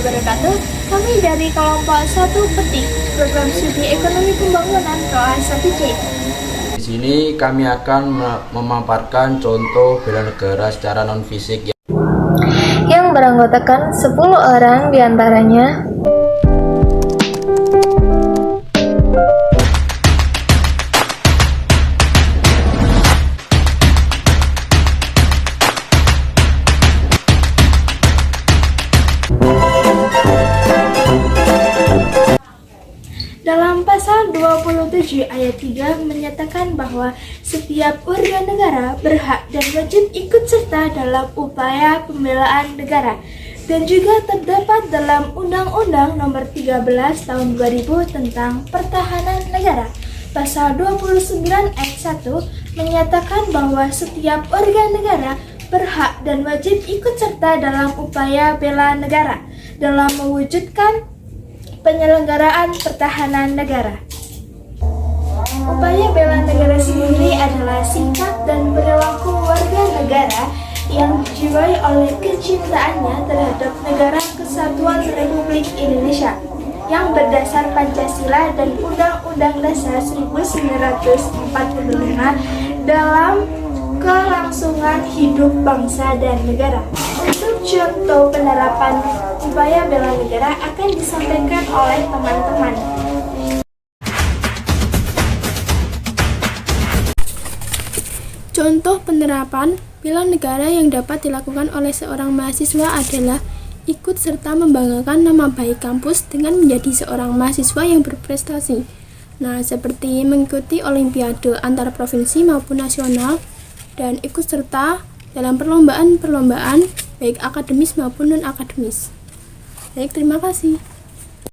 wabarakatuh. Kami dari kelompok 1 Petik, program studi ekonomi pembangunan kelas 1C. Di sini kami akan memaparkan contoh bela negara secara non-fisik Yang beranggotakan 10 orang diantaranya. Dalam pasal 27 ayat 3 menyatakan bahwa setiap warga negara berhak dan wajib ikut serta dalam upaya pembelaan negara, dan juga terdapat dalam Undang-Undang Nomor 13 Tahun 2000 tentang Pertahanan Negara. Pasal 29 ayat 1 menyatakan bahwa setiap warga negara berhak dan wajib ikut serta dalam upaya bela negara dalam mewujudkan penyelenggaraan pertahanan negara. Upaya bela negara sendiri adalah sikap dan perilaku warga negara yang dijiwai oleh kecintaannya terhadap Negara Kesatuan Republik Indonesia yang berdasar Pancasila dan Undang-Undang Dasar 1945 dalam kelangsungan hidup bangsa dan negara. Untuk contoh penerapan upaya bela negara akan disampaikan oleh teman-teman. Contoh penerapan bela negara yang dapat dilakukan oleh seorang mahasiswa adalah ikut serta membanggakan nama baik kampus dengan menjadi seorang mahasiswa yang berprestasi. Nah, seperti mengikuti olimpiade antar provinsi maupun nasional dan ikut serta dalam perlombaan-perlombaan baik akademis maupun non-akademis. Baik, terima kasih.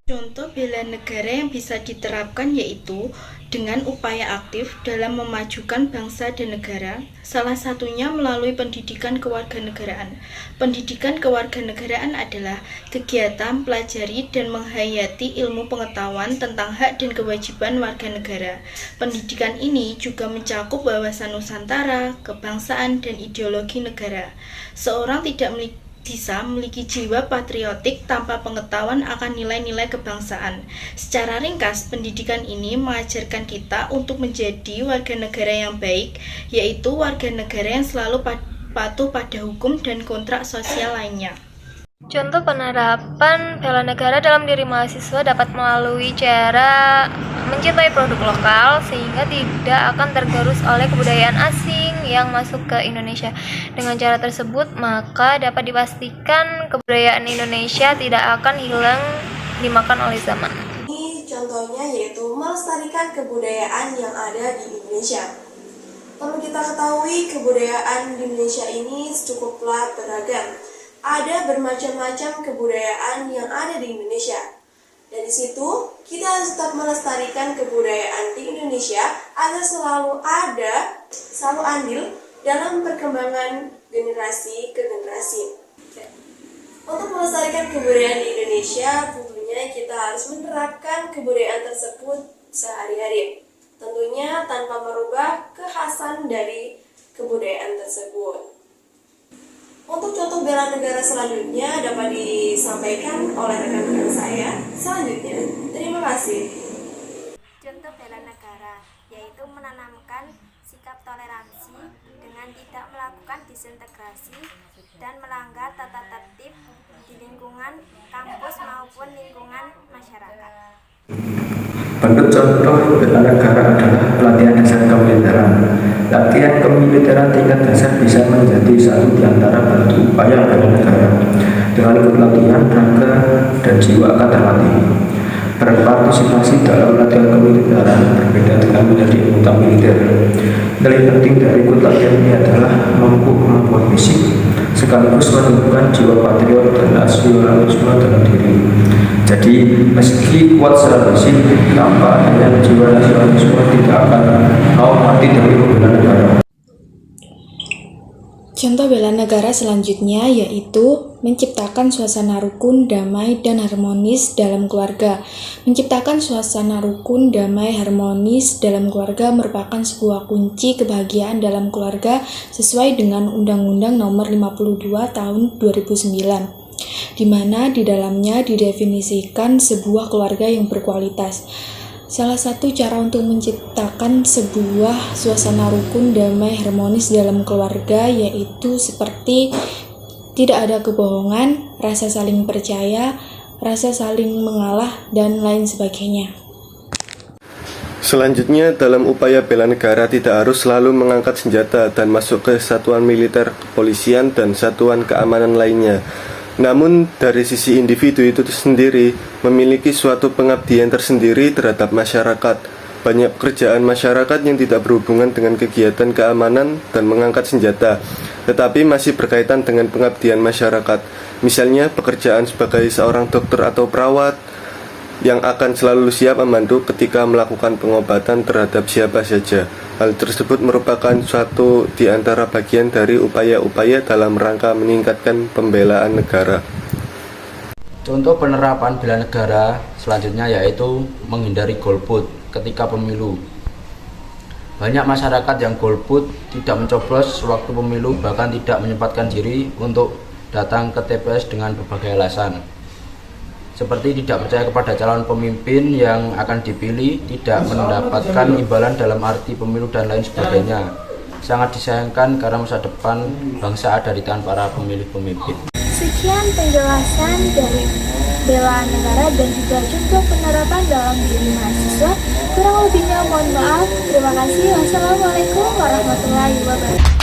Contoh bela negara yang bisa diterapkan yaitu dengan upaya aktif dalam memajukan bangsa dan negara, salah satunya melalui pendidikan kewarganegaraan. Pendidikan kewarganegaraan adalah kegiatan pelajari dan menghayati ilmu pengetahuan tentang hak dan kewajiban warga negara. Pendidikan ini juga mencakup wawasan Nusantara, kebangsaan, dan ideologi negara. Seorang tidak bisa memiliki jiwa patriotik tanpa pengetahuan akan nilai-nilai kebangsaan. Secara ringkas, pendidikan ini mengajarkan kita untuk menjadi warga negara yang baik, yaitu warga negara yang selalu patuh pada hukum dan kontrak sosial lainnya. Contoh penerapan bela negara dalam diri mahasiswa dapat melalui cara mencintai produk lokal sehingga tidak akan tergerus oleh kebudayaan asing yang masuk ke Indonesia. Dengan cara tersebut, maka dapat dipastikan kebudayaan Indonesia tidak akan hilang dimakan oleh zaman. Ini contohnya yaitu melestarikan kebudayaan yang ada di Indonesia. Perlu kita ketahui kebudayaan di Indonesia ini cukuplah beragam. Ada bermacam-macam kebudayaan yang ada di Indonesia. Dari situ, kita harus tetap melestarikan kebudayaan di Indonesia agar selalu andil dalam perkembangan generasi ke generasi. Untuk melestarikan kebudayaan di Indonesia, tentunya kita harus menerapkan kebudayaan tersebut sehari-hari. Tentunya tanpa merubah kekhasan dari kebudayaan tersebut. Untuk contoh bela negara selanjutnya dapat disampaikan oleh rekan-rekan saya selanjutnya. Terima kasih. Contoh bela negara yaitu menanamkan sikap toleransi dengan tidak melakukan disintegrasi dan melanggar tata tertib di lingkungan kampus maupun lingkungan masyarakat. Bentuk contoh bela negara adalah pelatihan dasar kemiliteran. Latihan kemiliteran tingkat dasar bisa menjadi satu di antara bentuk upaya bela negara. Dengan ikut latihan, raga dan jiwa akan terlatih. Berpartisipasi dalam latihan kemiliteran berbeda dengan menjadi anggota militer. Nilai penting dari ikut latihan ini adalah mampu kemampuan fisik, sekaligus menumbuhkan jiwa patriot dan nasionalisme dalam diri. Jadi, meski kuat secara fisik, tanpa adanya jiwa nasionalisme tidak akan mau mati demi membela negara. Contoh bela negara selanjutnya yaitu menciptakan suasana rukun, damai, dan harmonis dalam keluarga. Menciptakan suasana rukun, damai, harmonis dalam keluarga merupakan sebuah kunci kebahagiaan dalam keluarga sesuai dengan Undang-Undang Nomor 52 Tahun 2009. di mana di dalamnya didefinisikan sebuah keluarga yang berkualitas. Salah satu cara untuk menciptakan sebuah suasana rukun, damai, harmonis dalam keluarga yaitu seperti tidak ada kebohongan, rasa saling percaya, rasa saling mengalah, dan lain sebagainya. Selanjutnya, dalam upaya bela negara tidak harus selalu mengangkat senjata dan masuk ke satuan militer, kepolisian, dan satuan keamanan lainnya. Namun, dari sisi individu itu sendiri memiliki suatu pengabdian tersendiri terhadap masyarakat. Banyak pekerjaan masyarakat yang tidak berhubungan dengan kegiatan keamanan dan mengangkat senjata, tetapi masih berkaitan dengan pengabdian masyarakat. Misalnya, pekerjaan sebagai seorang dokter atau perawat yang akan selalu siap membantu ketika melakukan pengobatan terhadap siapa saja. Hal tersebut merupakan suatu di antara bagian dari upaya-upaya dalam rangka meningkatkan pembelaan negara. Contoh penerapan bela negara selanjutnya yaitu menghindari golput ketika pemilu. Banyak masyarakat yang golput, tidak mencoblos waktu pemilu, bahkan tidak menyempatkan diri untuk datang ke TPS dengan berbagai alasan. Seperti tidak percaya kepada calon pemimpin yang akan dipilih, tidak mendapatkan imbalan dalam arti pemilu, dan lain sebagainya. Sangat disayangkan karena masa depan bangsa ada di tangan para pemilih pemimpin. Sekian penjelasan dari bela negara dan juga contoh penerapan dalam diri mahasiswa. Kurang lebihnya mohon maaf. Terima kasih. Wassalamualaikum warahmatullahi wabarakatuh.